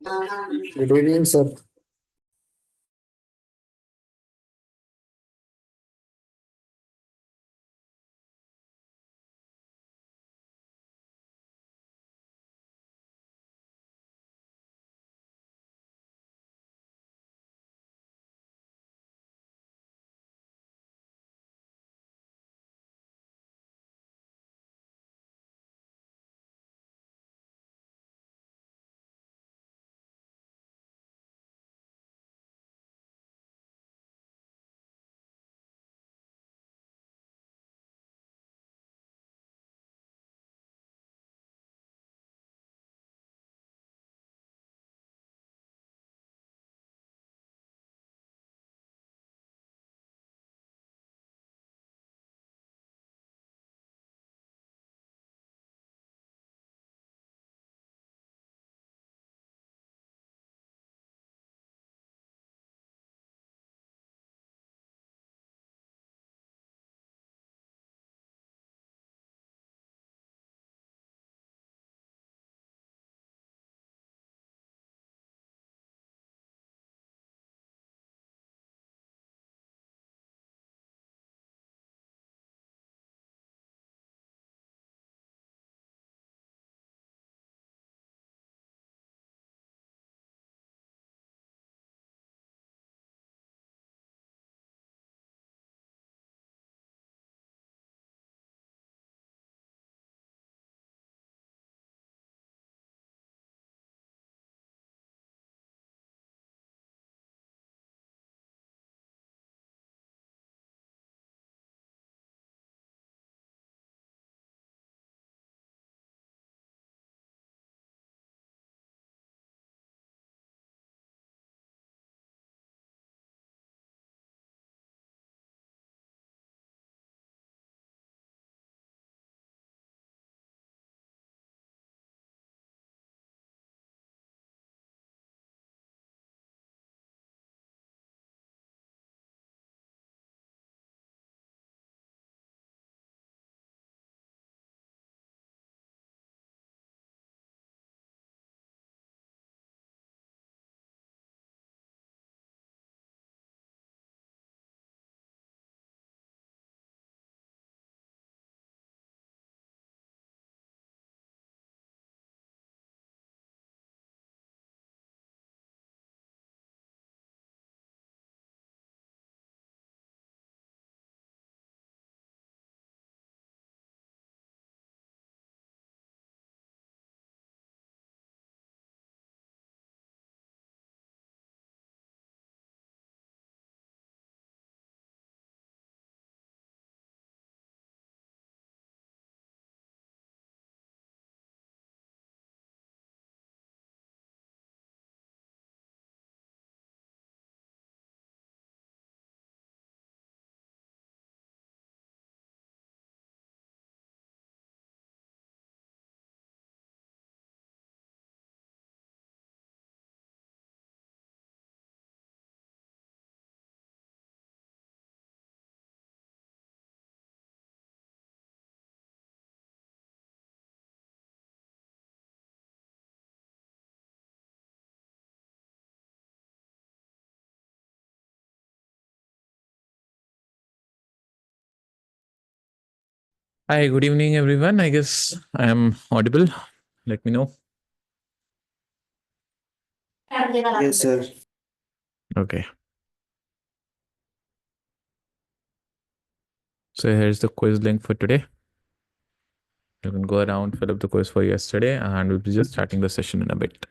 Good evening, sir. Hi, good evening, everyone. I guess I am audible. Let me know. Yes, sir. Okay. So here's the quiz link for today. You can go around, fill up the quiz for yesterday, and we'll be just starting the session in a bit.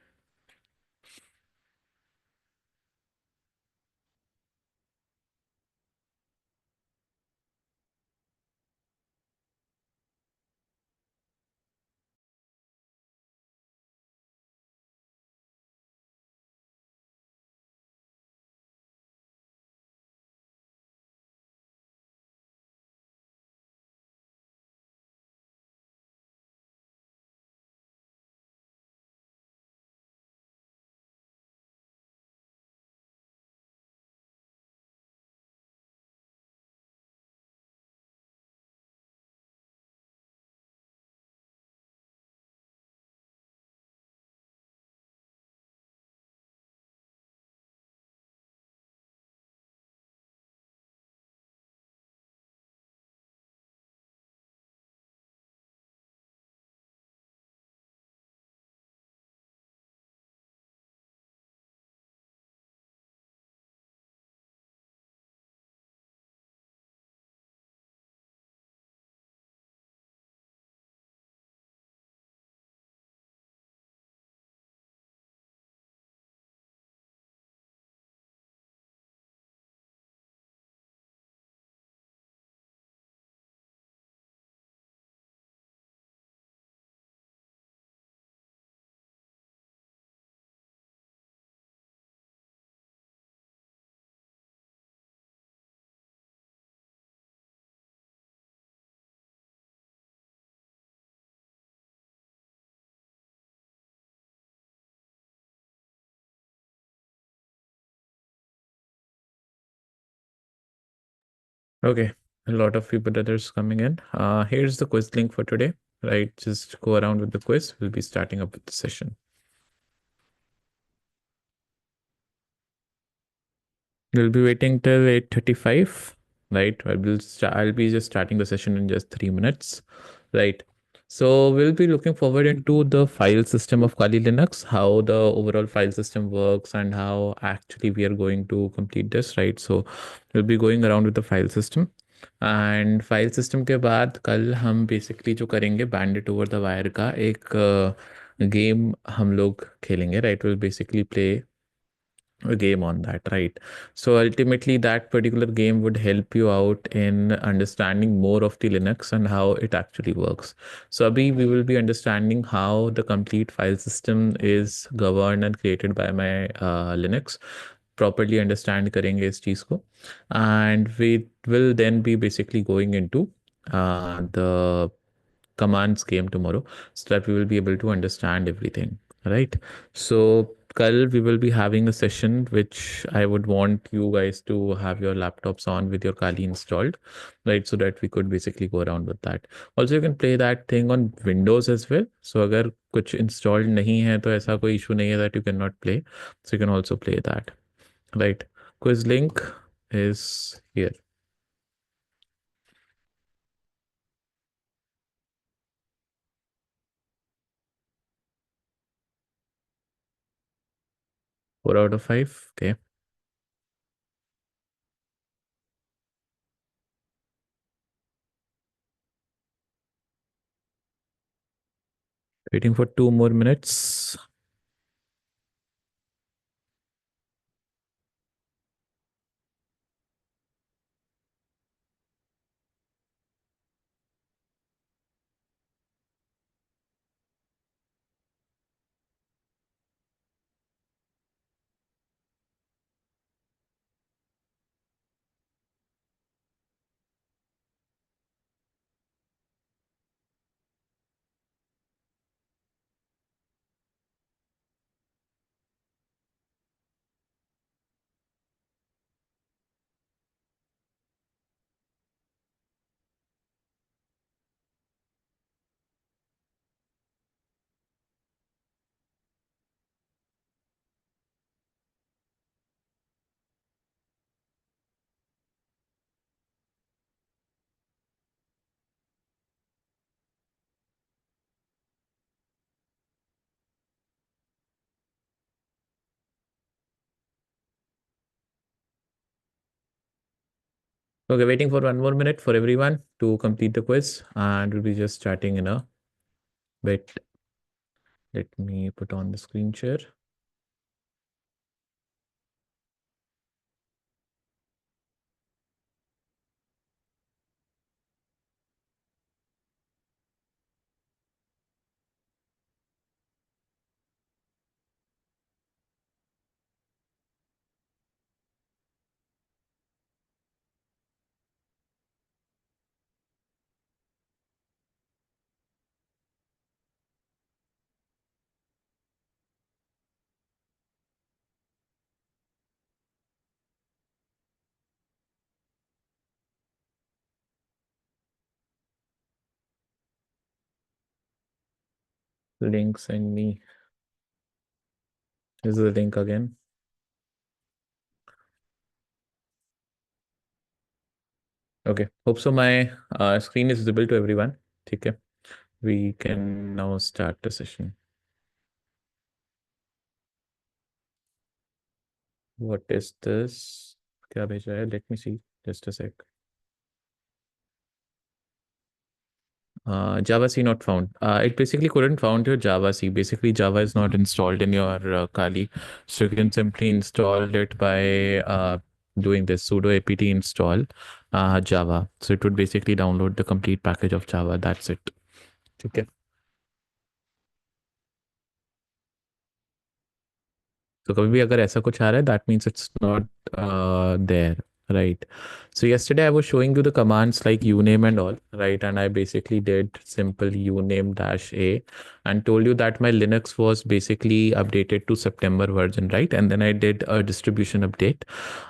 Okay, a lot of people others coming in. Here's the quiz link for today, right? Just go around with the quiz. We'll be starting up with the session. We'll be waiting till 8:35, right? I'll be just starting the session in just 3 minutes, right? So we'll be looking forward into the file system of Kali Linux, how the overall file system works, and how actually we are going to complete this, right? So we'll be going around with the file system. And file system के बाद कल हम basically जो करेंगे bandit over the wire का एक game हम लोग खेलेंगे, right? Will basically play a game on that, right? So ultimately that particular game would help you out in understanding more of the Linux and how it actually works. So Abhi, we will be understanding how the complete file system is governed and created by my Linux. Properly understand karenge is cheez ko, and we will then be basically going into the commands game tomorrow, so that we will be able to understand everything, right? So Kal, we will be having a session which I would want you guys to have your laptops on with your Kali installed, right? So that we could basically go around with that. Also, you can play that thing on Windows as well. So अगर कुछ installed नहीं है तो ऐसा कोई issue नहीं है that you cannot play. So you can also play that, right? Quiz link is here. 4 out of 5. Okay. Waiting for 2 more minutes. Okay, waiting for 1 more minute for everyone to complete the quiz, and we'll be just starting in a bit. Let me put on the screen share. Link, send me. This is the link again. Okay, hope so my screen is visible to everyone. Okay, we can now start the session. What is this? क्या भेजा है? Let me see. Just a sec. Java C not found. It basically couldn't found your Java C. Basically, Java is not installed in your Kali, so you can simply install it by doing this sudo apt install Java. So it would basically download the complete package of Java. That's it. Okay. So कभी भी अगर ऐसा कुछ आ रहा है, that means it's not there, right? So yesterday I was showing you the commands like uname and all, right? And I basically did simple uname -a and told you that my Linux was basically updated to September version, right? And then I did a distribution update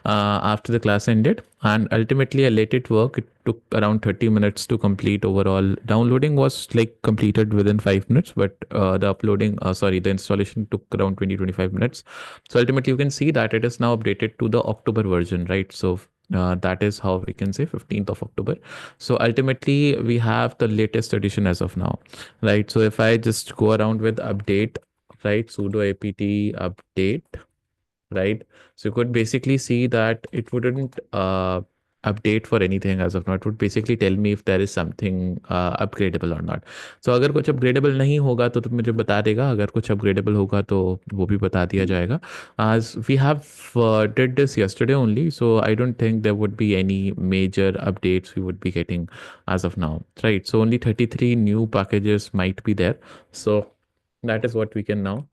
after the class ended. and ultimately I let it work. It took around 30 minutes to complete overall. Downloading was like completed within 5 minutes, but the the installation took around 20-25 minutes. So ultimately you can see that it is now updated to the October version, right? So that is how we can say 15th of October. So ultimately we have the latest edition as of now, right? So if I just go around with update, right, sudo apt update, right? So you could basically see that it wouldn't update for anything as of now. It would basically tell me if there is something upgradable or not. So अगर कुछ upgradable नहीं होगा तो मुझे बता देगा, अगर कुछ upgradable होगा तो वो भी बता दिया जाएगा. As we have did this yesterday only, so I don't think there would be any major updates we would be getting as of now, right? So only 33 new packages might be there. So that is what we can now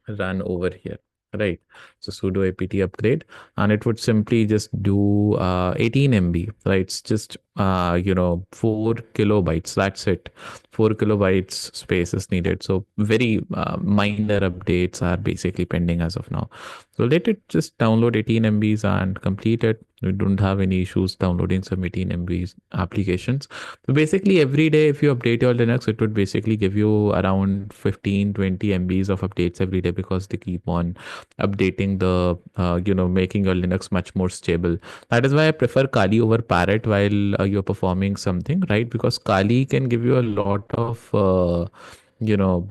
run over here, right? So sudo apt upgrade, and it would simply just do 18 MB, right? It's just 4 kilobytes, that's it. 4 kilobytes space is needed, so very minor updates are basically pending as of now. So let it just download 18 MBs and complete it. We don't have any issues downloading some 18 MBs applications. So basically every day if you update your Linux, it would basically give you around 15-20 MBs of updates every day, because they keep on updating the making your Linux much more stable. That is why I prefer Kali over Parrot while you're performing something, right? Because Kali can give you a lot of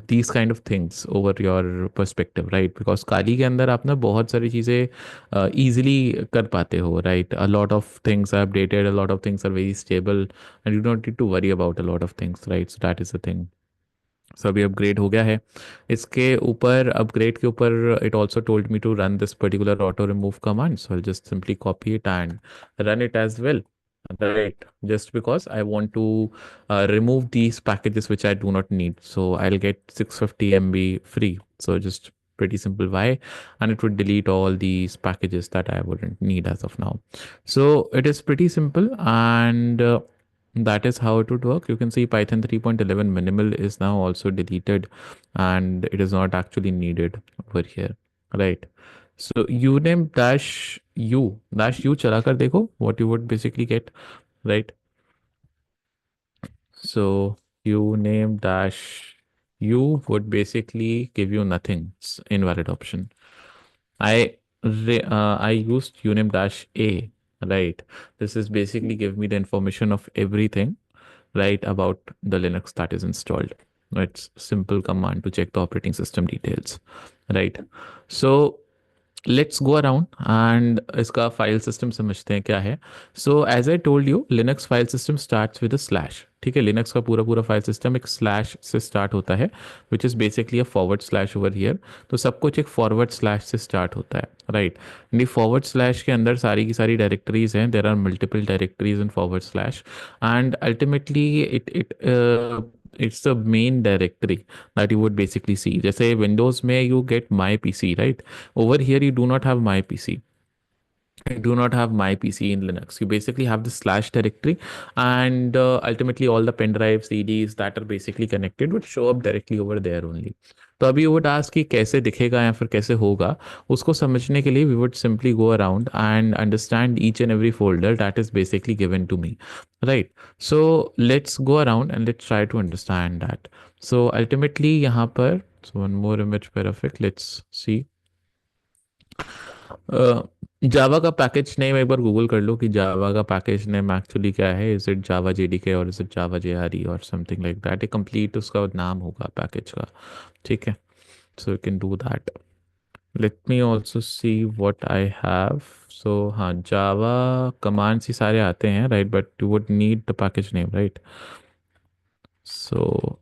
these kind of things over your perspective, right? Because Kali के अंदर आप ना बहुत सारी चीज़ें easily कर पाते हो, right? A lot of things are updated, a lot of things are very stable, and you don't need to worry about a lot of things, right? So that is the thing. So अभी upgrade हो गया है. इसके ऊपर upgrade के ऊपर it also told me to run this particular auto remove command, so I'll just simply copy it and run it as well, right? Just because I want to remove these packages which I do not need, so I'll get 650 MB free. So just pretty simple why, and it would delete all these packages that I wouldn't need as of now. So it is pretty simple, and that is how it would work. You can see Python 3.11 minimal is now also deleted, and it is not actually needed over here, right? So uname dash u चला कर देखो what you would basically get, right? So uname dash u would basically give you nothing. It's invalid option. I used uname dash a, right? This is basically give me the information of everything, right, about the Linux that is installed. It's simple command to check the operating system details, right? So let's go around and इसका file system समझते हैं क्या है. So as I told you, Linux file system starts with a slash. ठीक है, Linux का पूरा पूरा file system एक slash से start होता है, which is basically a forward slash over here. तो सब कुछ एक forward slash से start होता है, right? ये forward slash के अंदर सारी की सारी directories हैं. There are multiple directories in forward slash, and ultimately it's the main directory that you would basically see. जैसे Windows में you get my PC, right? Over here, you do not have my PC. I do not have my PC in Linux. You basically have the slash directory, and ultimately all the pen drives, CDs that are basically connected would show up directly over there only. तो अभी you would ask कि कैसे दिखेगा या फिर कैसे होगा, उसको समझने के लिए we would simply go around and understand each and every folder that is basically given to me, right? So let's go around and let's try to understand that. So ultimately यहाँ पर, so one more image perfect, let's see. जावा का package name एक बार Google कर लो कि जावा का package name actually क्या है. Is it Java JDK और इज इट जावा जेआरई और समथिंग लाइक दैट. एक कंप्लीट उसका नाम होगा पैकेज का, ठीक है. So you can do that. Let me also see what I have. So हाँ, जावा कमांड्स ही सारे आते हैं, right, but you would need the package name, right? So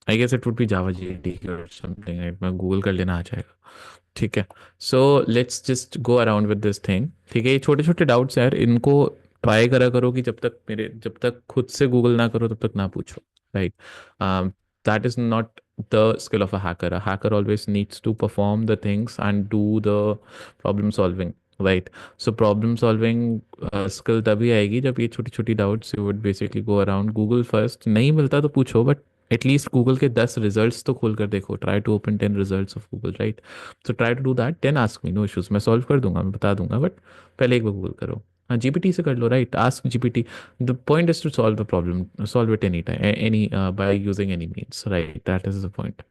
I guess it would be Java JDK और something, right? मैं Google कर लेना आ जाएगा, ठीक है. So let's just go around with this thing, ठीक है. ये छोटे छोटे डाउट्स यार, इनको ट्राई करा करो कि जब तक खुद से गूगल ना करो तब तक ना पूछो, right? That is not the skill of a hacker. A hacker always needs to perform the things and do the problem solving, right? So problem solving skill तभी आएगी जब ये छोटी छोटी doubts you would basically go around. Google first, नहीं मिलता तो पूछो, बट एटलीस्ट गूगल के 10 रिजल्ट्स तो खोल कर देखो. Try to open 10 results of Google, right? So try to do that, then ask me, no issues. मैं सॉल्व कर दूंगा, मैं बता दूंगा, बट पहले एक बार गूगल करो. GPT से कर लो, right? Ask GPT. The point is to solve the problem, solve it any time, by using any means, right? That is the point.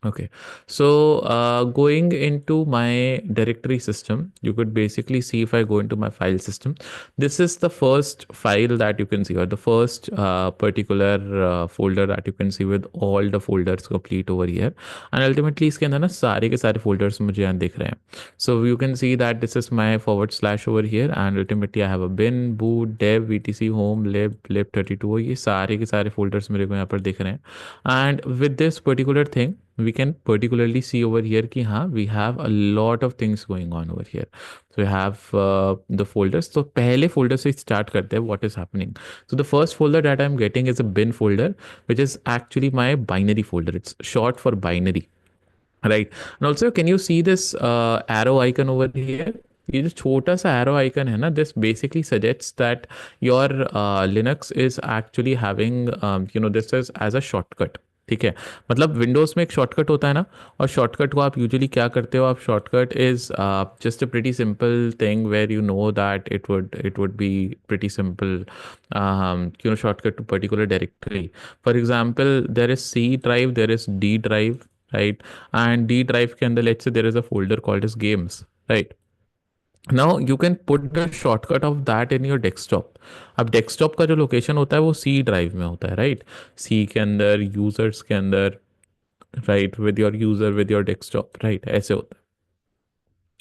Okay, so going into my directory system, you could basically see if I go into my file system, this is the first file that you can see, or the first particular folder that you can see with all the folders complete over here. And ultimately, इसके अंदर ना सारे के सारे folders मुझे यहाँ दिख रहे हैं. So you can see that this is my / over here, and ultimately I have a bin, boot, dev, etc, home, lib32. ये सारे के सारे folders मेरे को यहाँ पर दिख रहे हैं. And with this particular thing, we can particularly see over here कि हाँ, we have a lot of things going on over here. So we have the folders. So पहले folder से start करते हैं what is happening. So the first folder that I'm getting is a bin folder, which is actually my binary folder. It's short for binary, right? And also, can you see this arrow icon over here? ये जो छोटा सा arrow icon है ना, this basically suggests that your Linux is actually having this is as a shortcut. ठीक है, मतलब Windows में एक शॉर्टकट होता है ना, और शॉर्टकट को आप यूजुअली क्या करते हो, आप shortcut is just a pretty simple thing where you know that it would be pretty simple shortcut to particular directory. For example, there is C drive, there is D drive, right? And D drive के अंदर let's say there is a folder called as games, right? Now you can put the shortcut of that in your desktop. अब desktop का जो location होता है वो C drive में होता है, right? C के अंदर, users के अंदर, right? With your user, with your desktop, right? ऐसे होता है.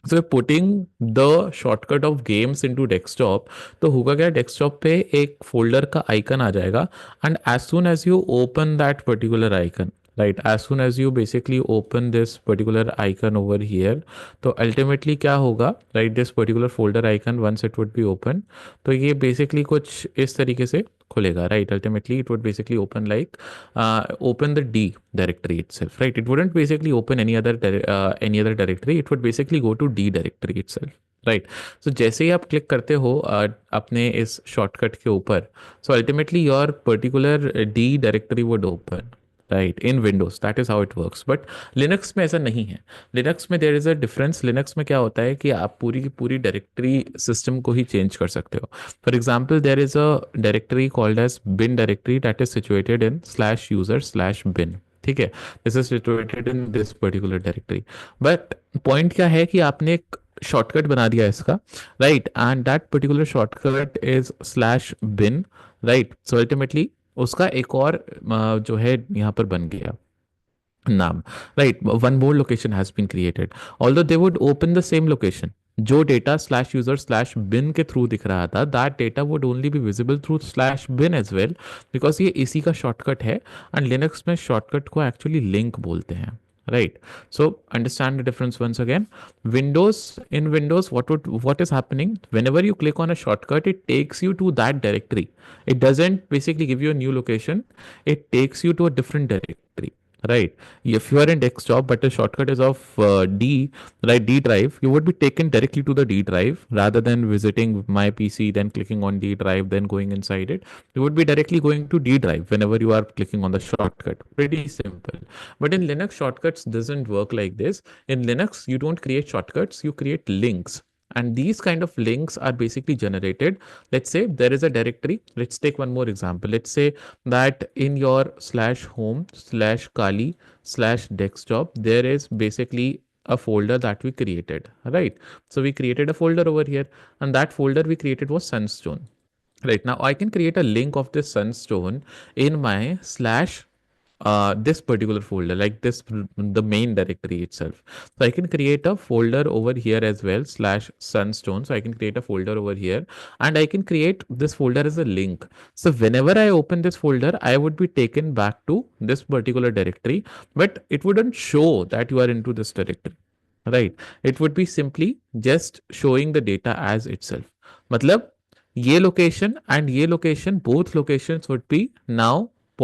So putting the shortcut of games into desktop, तो होगा क्या, desktop पे एक folder का icon आ जाएगा, and as soon as you open that particular icon, right, as soon as you basically open this particular icon over here, तो ultimately क्या होगा, right, this particular folder icon once it would be open, तो ये basically कुछ इस तरीके से खुलेगा, right? Ultimately it would basically open like open the D directory itself, right? It wouldn't basically open any other directory. It would basically go to D directory itself, right. So जैसे ही आप click करते हो अपने इस shortcut के ऊपर, so ultimately your particular D directory would open, right, in Windows. That is how it works. But Linux में ऐसा नहीं है. लिनक्स में there is a difference. Linux में क्या होता है कि आप पूरी की पूरी डायरेक्टरी सिस्टम को ही चेंज कर सकते हो. For example, there is a directory called as bin directory that is situated in /user/bin. ठीक है, this is situated in this particular directory. But point क्या है कि आपने एक शॉर्टकट बना दिया इसका, right, and that particular shortcut is /bin, right. So ultimately उसका एक और जो है यहाँ पर बन गया नाम, right. One more location has been created, although they would open the same location. जो डेटा /user/bin के थ्रू दिख रहा था, that data would only be visible through /bin as well, because ये इसी का शॉर्टकट है. एंड लिनक्स में शॉर्टकट को एक्चुअली लिंक बोलते हैं, right? So understand the difference once again. In windows, what is happening whenever you click on a shortcut, it takes you to that directory. It doesn't basically give you a new location. It takes you to a different directory, right? If you are in desktop but the shortcut is of D, right, D drive, you would be taken directly to the D drive rather than visiting my PC, then clicking on D drive, then going inside it. You would be directly going to D drive whenever you are clicking on the shortcut. Pretty simple. But in Linux, shortcuts doesn't work like this. In Linux, you don't create shortcuts, you create links. And these kind of links are basically generated. Let's say there is a directory. Let's take one more example. Let's say that in your /home/kali/desktop, there is basically a folder that we created, right? So we created a folder over here, and that folder we created was Sunstone. Right, now I can create a link of this Sunstone in my this particular folder, like this, the main directory itself. So I can create a folder over here as well, /sunstone. So I can create a folder over here, and I can create this folder as a link. So whenever I open this folder, I would be taken back to this particular directory, but it wouldn't show that you are into this directory, right? It would be simply just showing the data as itself. मतलब ये location and ये location, both locations would be now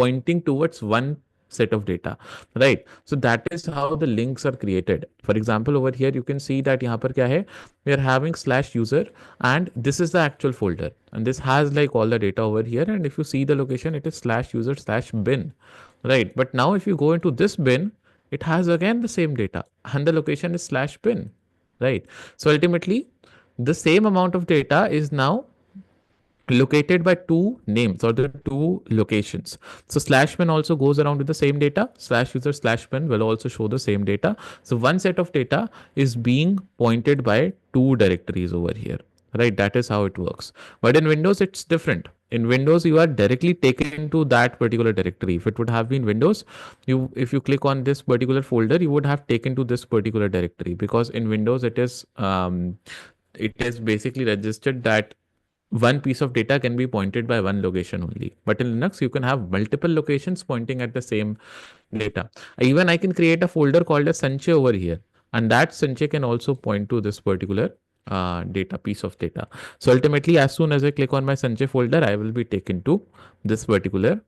pointing towards one set of data, right? So that is how the links are created. For example, over here you can see that यहाँ पर क्या है, we are having /user, and this is the actual folder, and this has like all the data over here, and if you see the location, it is /user/bin, right? But now if you go into this bin, it has again the same data, and the location is /bin, right? So ultimately the same amount of data is now located by two names or the two locations. So slash bin also goes around with the same data. Slash user slash bin will also show the same data. So one set of data is being pointed by two directories over here, right? That is how it works. But in Windows, it's different. In Windows, you are directly taken to that particular directory. If it would have been Windows, if you click on this particular folder, you would have taken to this particular directory, because in Windows it is basically registered that one piece of data can be pointed by one location only. But in Linux, you can have multiple locations pointing at the same data. Even I can create a folder called as Sanche over here, and that Sanche can also point to this particular data piece of data. So ultimately, as soon as I click on my Sanche folder, I will be taken to this particular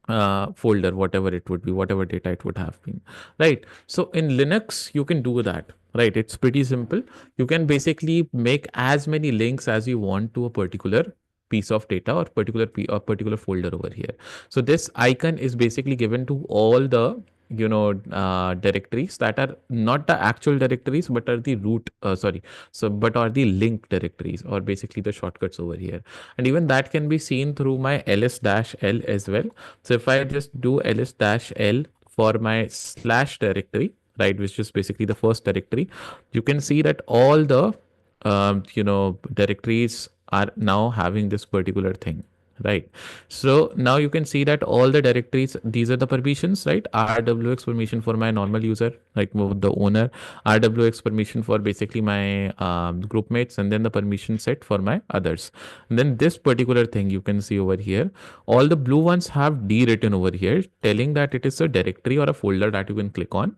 folder, whatever it would be, whatever data it would have been, right? So in Linux, you can do that, right? It's pretty simple. You can basically make as many links as you want to a particular piece of data or particular folder over here. So this icon is basically given to all the directories that are not the actual directories but are the root but are the link directories, or basically the shortcuts over here. And even that can be seen through my ls-l as well. So if I just do ls-l for my slash directory, right, which is basically the first directory, you can see that all the directories are now having this particular thing, right? So now you can see that all the directories, these are the permissions, right? RWX permission for my normal user, like the owner, RWX permission for basically my group mates, and then the permission set for my others. And then this particular thing you can see over here, all the blue ones have D written over here, telling that it is a directory or a folder that you can click on.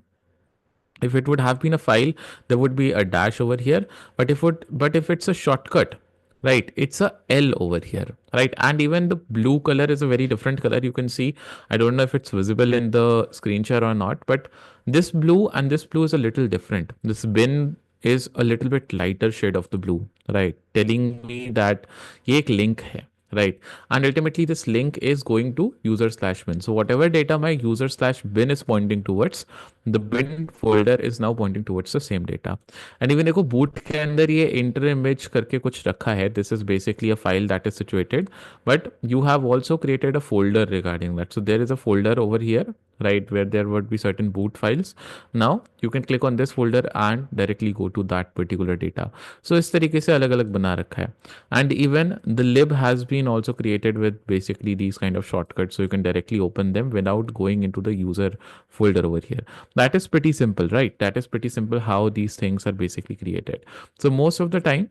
If it would have been a file, there would be a dash over here. But if it's a shortcut, right, it's a L over here, right? And even the blue color is a very different color. You can see, I don't know if it's visible in the screen share or not, but this blue and this blue is a little different. This bin is a little bit lighter shade of the blue, right? Telling me that ये एक link है, right? And ultimately this link is going to user slash bin. So whatever data my user slash bin is pointing towards, the bin folder is now pointing towards the same data. And even देखो boot के अंदर ये inter image करके कुछ रखा है. This is basically a file that is situated, but you have also created a folder regarding that. So there is a folder over here, right, where there would be certain boot files. Now you can click on this folder and directly go to that particular data. So इस तरीके से अलग अलग बना रखा है. And even the lib has been also created with basically these kind of shortcuts, so you can directly open them without going into the user folder over here. That is pretty simple, right? That is pretty simple how these things are basically created. So most of the time,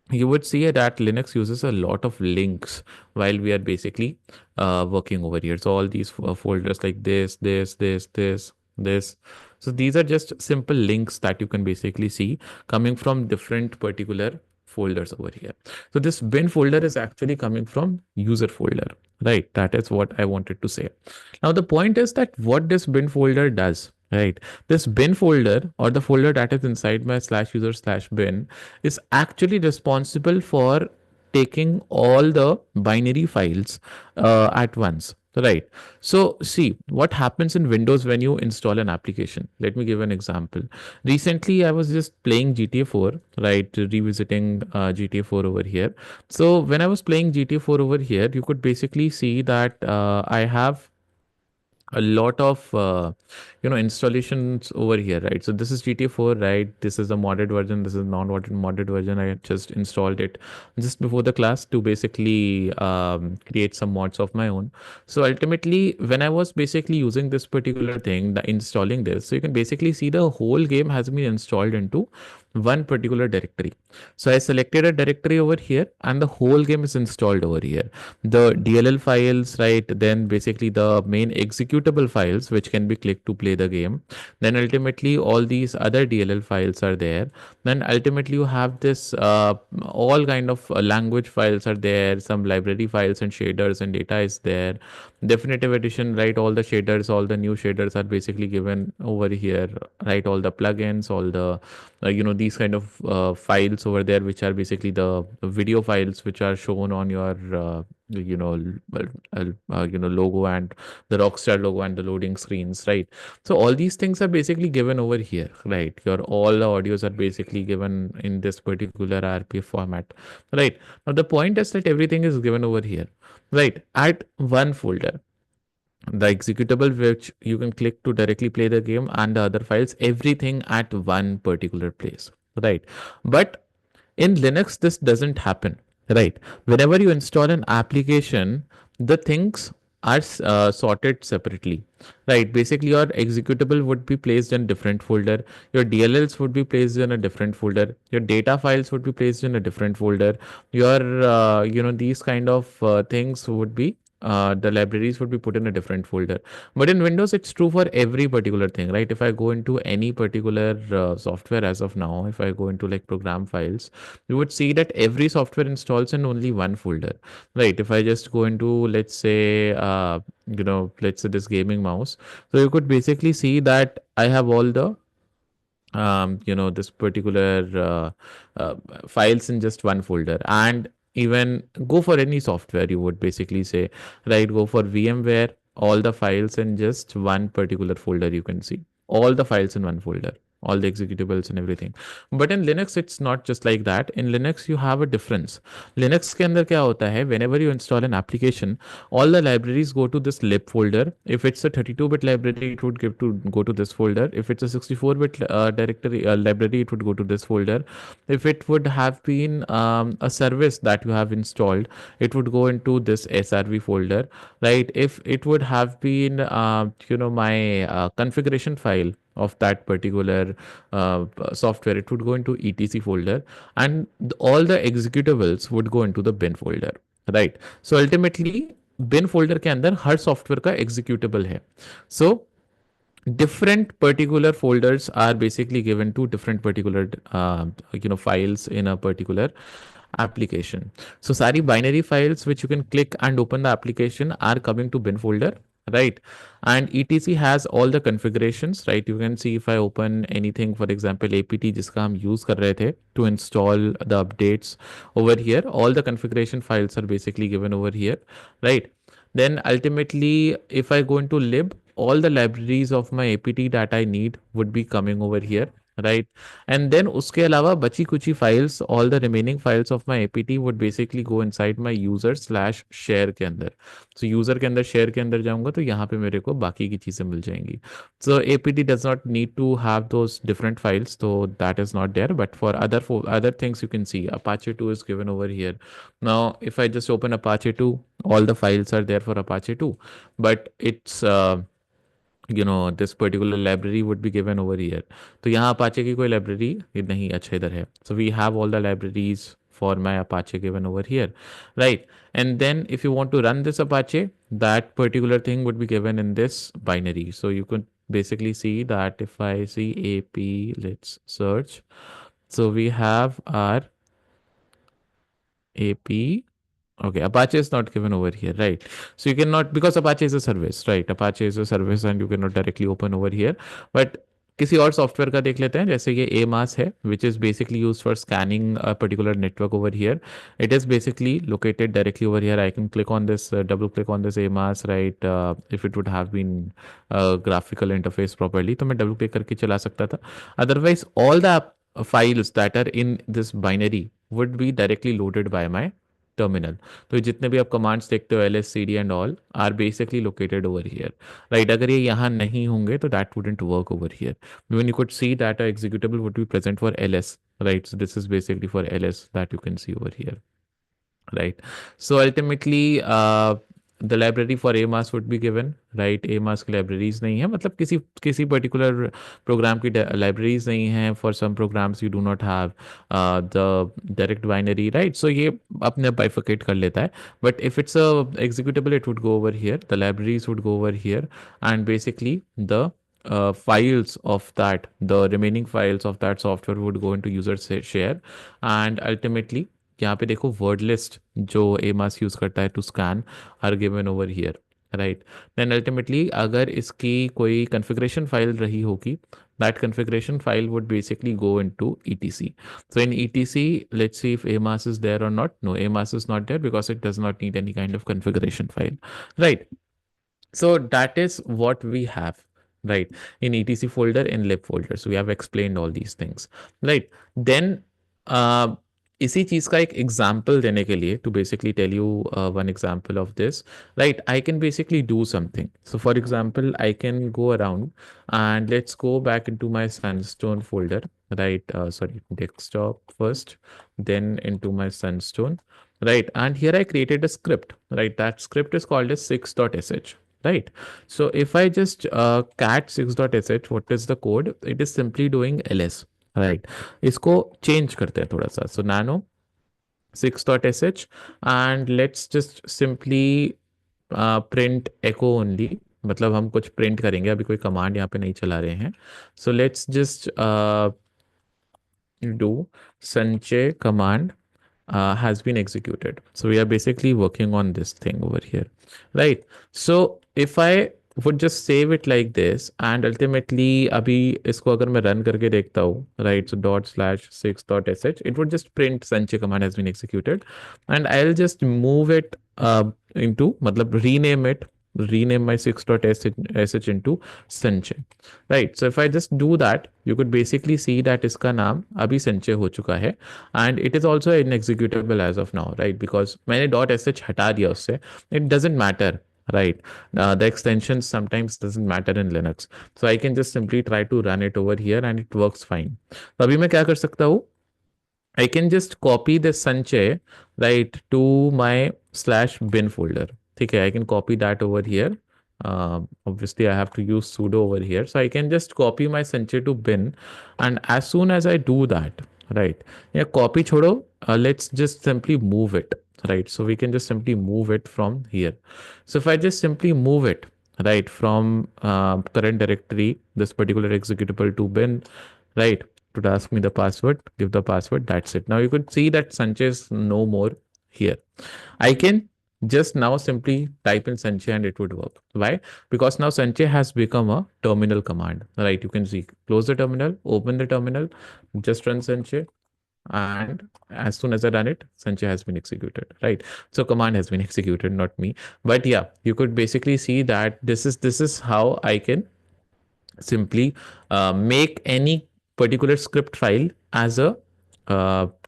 you would see that Linux uses a lot of links while we are basically working over here. So all these folders like this. So these are just simple links that you can basically see coming from different particular folders over here. So this bin folder is actually coming from user folder, right? That is what I wanted to say. Now the point is that what this bin folder does, right? This bin folder, or the folder that is inside my slash user slash bin, is actually responsible for taking all the binary files at once. Right. So see what happens in Windows when you install an application. Let me give an example. Recently, I was just playing GTA 4, right? Revisiting GTA 4 over here. So when I was playing GTA 4 over here, you could basically see that I have a lot of installations over here, right? So this is GTA 4, right? This is the modded version, this is non-modded version. I just installed it just before the class to basically create some mods of my own. So ultimately, when I was basically using this particular thing, installing this, so you can basically see the whole game has been installed into one particular directory. So I selected a directory over here and the whole game is installed over here. The DLL files, right? Then basically the main executable files which can be clicked to play the game. Then ultimately all these other DLL files are there. Then ultimately you have this all kind of language files are there. Some library files and shaders and data is there. Definitive edition, right? All the shaders, all the new shaders are basically given over here, right? All the plugins, all the these kind of files over there, which are basically the video files which are shown on your logo and the Rockstar logo and the loading screens, right? So all these things are basically given over here, right? Your all the audios are basically given in this particular RPF format, right? Now the point is that everything is given over here, right? At one folder, the executable which you can click to directly play the game and the other files, everything at one particular place, right? But in Linux, this doesn't happen, right? Whenever you install an application, the things are sorted separately, right? Basically, your executable would be placed in different folder. Your DLLs would be placed in a different folder. Your data files would be placed in a different folder. Your, these kind of things would be the libraries would be put in a different folder. But in Windows, it's true for every particular thing, right? If I go into any particular software as of now, if I go into like program files, you would see that every software installs in only one folder, right? If I just go into, let's say, let's say this gaming mouse, so you could basically see that I have all the this particular uh, files in just one folder. And even go for any software, you would basically say, right, go for VMware, all the files in just one particular folder. You can see all the files in one folder, all the executables and everything. But in Linux, it's not just like that. In Linux, you have a difference. Linux के अंदर क्या होता है, whenever you install an application, all the libraries go to this lib folder. If it's a 32-bit library, it would go to this folder. If it's a 64-bit directory library, it would go to this folder. If it would have been a service that you have installed, it would go into this SRV folder, right? If it would have been my configuration file of that particular software, it would go into etc folder, and all the executables would go into the bin folder, right? So ultimately bin folder के अंदर हर software का executable है. So different particular folders are basically given to different particular files in a particular application. So sari binary files which you can click and open the application are coming to bin folder, right? And etc has all the configurations, right? You can see if I open anything, for example apt जिसका हम use कर रहे थे to install the updates over here, all the configuration files are basically given over here, right? Then ultimately, if I go into lib, all the libraries of my apt that I need would be coming over here, right? And then उसके अलावा बची कुची files, all the remaining files of my apt would basically go inside my user slash share के अंदर. So user के अंदर share के अंदर जाऊंगा तो यहाँ पे मेरे को बाकी की चीजें मिल जाएंगी. So apt does not need to have those different files, so that is not there. But for other things, you can see Apache 2 is given over here. Now, if I just open Apache 2, all the files are there for Apache 2, but it's this particular library would be given over here. तो यहाँ Apache की कोई library नहीं, अच्छा इधर है. So we have all the libraries for my Apache given over here, right? And then if you want to run this Apache, that particular thing would be given in this binary. So you could basically see that if I see AP, let's search. So we have our AP. Okay, Apache is not given over here, right? So you cannot, because Apache is a service, right? Apache is a service and you cannot directly open over here. But किसी और software का देख लेते हैं, जैसे ये AMAS है, which is basically used for scanning a particular network over here. It is basically located directly over here. I can click on this, double click on this AMAS, right? If it would have been graphical interface properly, तो मैं double click करके चला सकता था. Otherwise, all the files that are in this binary would be directly loaded by my terminal. तो जितने भी आप कमांड्स देखते हो LSCD and all are basically located over here, right? अगर ये यहाँ नहीं होंगे तो that wouldn't work over here. When you could see that a executable would be present for LS, right? So this is basically for LS that you can see over here, right? So ultimately the library for AMAS would be given, right? AMAS की libraries नहीं है, मतलब किसी particular program की libraries नहीं है. For some programs you do not have the direct binary, right? So ये अपने bifurcate कर लेता है. But if it's a executable, it would go over here. The libraries would go over here, and basically the files of that, the remaining files of that software would go into user share, and ultimately यहाँ पे देखो word list जो AMAS use करता है to scan are given over here, right. Then ultimately अगर इसकी कोई configuration file रही होगी, that configuration file would basically go into etc. So in etc, let's see if AMAS is there or not. No, AMAS is not there because it does not need any kind of configuration file, right? So that is what we have, right, in etc folder, in lib folder. So we have explained all these things, right? Then uh, इसी चीज का एक example देने के लिए, to basically tell you one example of this, right, I can basically do something. So for example I can go around and let's go back into my Sunstone folder, right? Sorry, desktop first, then into my Sunstone, right? And here I created a script, right? That script is called as 6.sh, right? So if I just cat 6.sh, what is the code? It is simply doing ls, right. इसको change करते हैं थोड़ा सा. So nano 6.sh and let's just simply print echo only. मतलब हम कुछ print करेंगे, अभी कोई कमांड यहाँ पे नहीं चला रहे हैं. सो लेट्स जस्ट डू संचय command has been executed. So we are basically working on this thing over here, right? So if I would just save it like this and ultimately अभी इसको अगर मैं run करके देखता हूँ, right? So ./6.sh, it would just print Sanjay command has been executed, and I'll just move it into, मतलब rename my 6.sh into Sanjay, right? So if I just do that, you could basically see that इसका नाम अभी संचय हो चुका है, and it is also inexecutable as of now, right? Because मैंने .sh हटा दिया उससे. It doesn't matter, right? The extensions sometimes doesn't matter in Linux, so I can just simply try to run it over here and it works fine. तो अभी मैं क्या कर सकता हूँ? I can just copy this Sanjay, right, to my /bin folder. Okay, I can copy that over here. Obviously, I have to use sudo over here. So I can just copy my Sanjay to bin. And as soon as I do that, right, yeah, copy chodo, let's just simply move it, right? So we can just simply move it from here. So if I just simply move it, right, from current directory, this particular executable to bin, right, to ask me the password, give the password, that's it. Now you could see that Sanjay is no more here. I can just now simply type in Sanjay and it would work. Why? Because now Sanjay has become a terminal command, right? You can see, close the terminal, open the terminal, just run Sanjay, and as soon as I run it, Sanjay has been executed, right? So command has been executed, not me. But yeah, you could basically see that this is how I can simply make any particular script file as a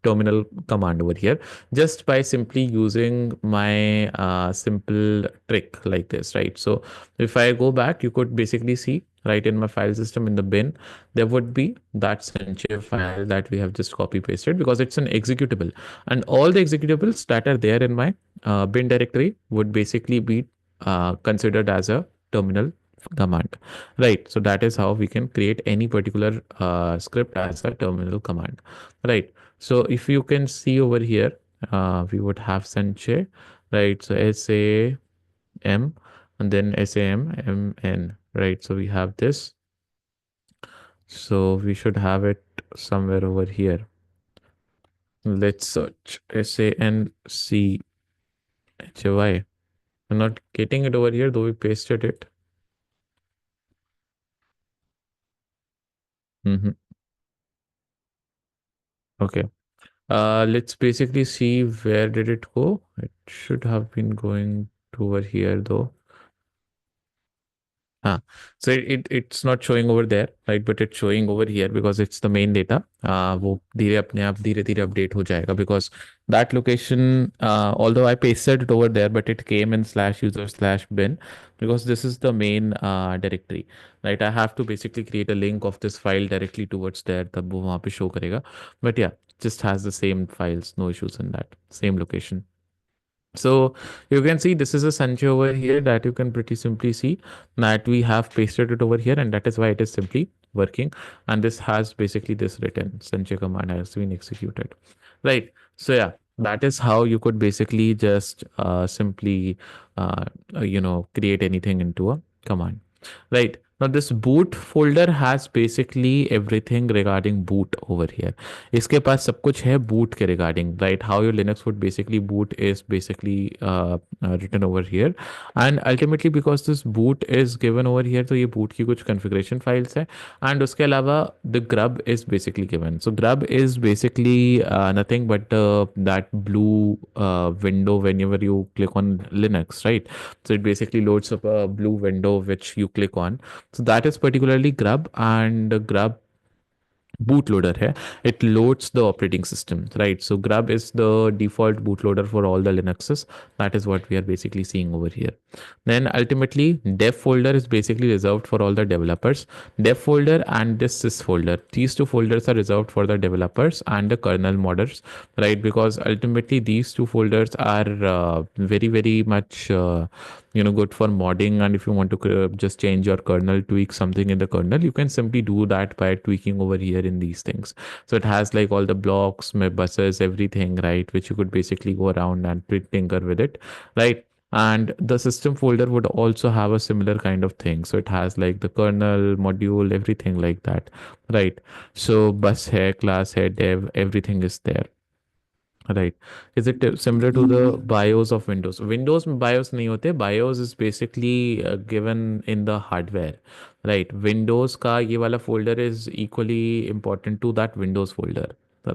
terminal command over here, just by simply using my simple trick like this, right? So if I go back, you could basically see, right, in my file system in the bin, there would be that Sanjay file that we have just copy pasted, because it's an executable, and all the executables that are there in my bin directory would basically be considered as a terminal command, right? So that is how we can create any particular script as a terminal command, right? So if you can see over here, we would have Sanjay, right? So SAM and then SAMMN, right? So we have this. So we should have it somewhere over here. Let's search SANCHY. I'm not getting it over here, though we pasted it. Okay. Let's basically see, where did it go? It should have been going to over here though. So it's not showing over there, right? But it's showing over here because it's the main data. वो धीरे अपने आप धीरे धीरे update हो जाएगा, because that location, although I pasted it over there, but it came in /user/bin, because this is the main directory, right? I have to basically create a link of this file directly towards there, तब वो वहाँ पे show करेगा. But yeah, just has the same files, no issues in that same location. So you can see this is a Sanjay over here that you can pretty simply see that we have pasted it over here, and that is why it is simply working. And this has basically this written Sanjay command has been executed, right? So yeah, that is how you could basically just simply create anything into a command, right? Now this boot folder has basically everything regarding boot over here. इसके पास सब कुछ है boot के regarding, right? How your Linux would basically boot is basically written over here. And ultimately because this boot is given over here, तो ये boot की कुछ configuration files है. And उसके अलावा the grub is basically given. So grub is basically nothing but that blue window whenever you click on Linux, right? So it basically loads up a blue window which you click on. So that is particularly grub, and grub bootloader hai. It loads the operating system, right? So grub is the default bootloader for all the Linuxes. That is what we are basically seeing over here. Then ultimately dev folder is basically reserved for all the developers. Dev folder and this sys folder, these two folders are reserved for the developers and the kernel modders, right? Because ultimately these two folders are very much good for modding. And if you want to just change your kernel, tweak something in the kernel, you can simply do that by tweaking over here in these things. So it has like all the blocks, buses, everything, right, which you could basically go around and tinker with it, right? And the system folder would also have a similar kind of thing. So it has like the kernel module, everything like that, right? So bus hai, class hai, dev, everything is there. Right. Is it similar to the BIOS of Windows? Windows में BIOS नहीं होते. BIOS is basically given in the hardware. Right. Windows का ये वाला folder is equally important to that Windows folder.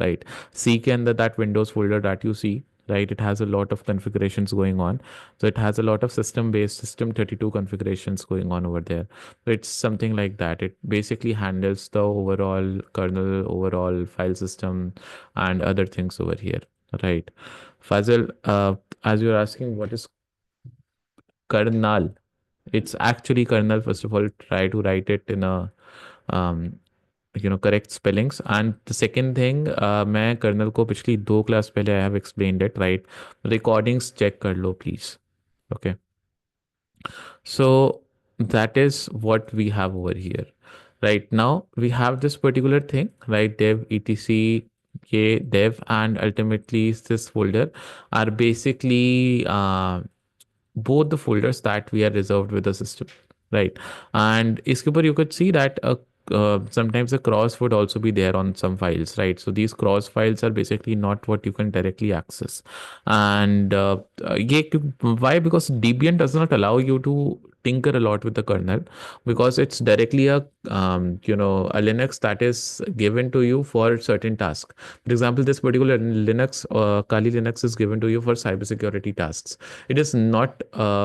Right. C के अंदर that Windows folder that you see, right, it has a lot of configurations going on. So it has a lot of system-based System32 configurations going on over there. So it's something like that. It basically handles the overall kernel, overall file system, and other things over here. Right. Fazil, as you're asking, what is kernel? It's actually kernel. First of all, try to write it in a correct spellings. And the second thing, मैं kernel को पिछली 2 class पहले I have explained it, right? Recordings check कर लो please. Okay. So that is what we have over here. Right now we have this particular thing, right? Dev etc k dev and ultimately this folder are basically both the folders that we are reserved with the system, right? And iske upar you could see that sometimes a cross would also be there on some files, right? So these cross files are basically not what you can directly access. And why? Because Debian does not allow you to tinker a lot with the kernel, because it's directly a Linux that is given to you for certain task. For example, this particular Linux, Kali Linux, is given to you for cybersecurity tasks. It is not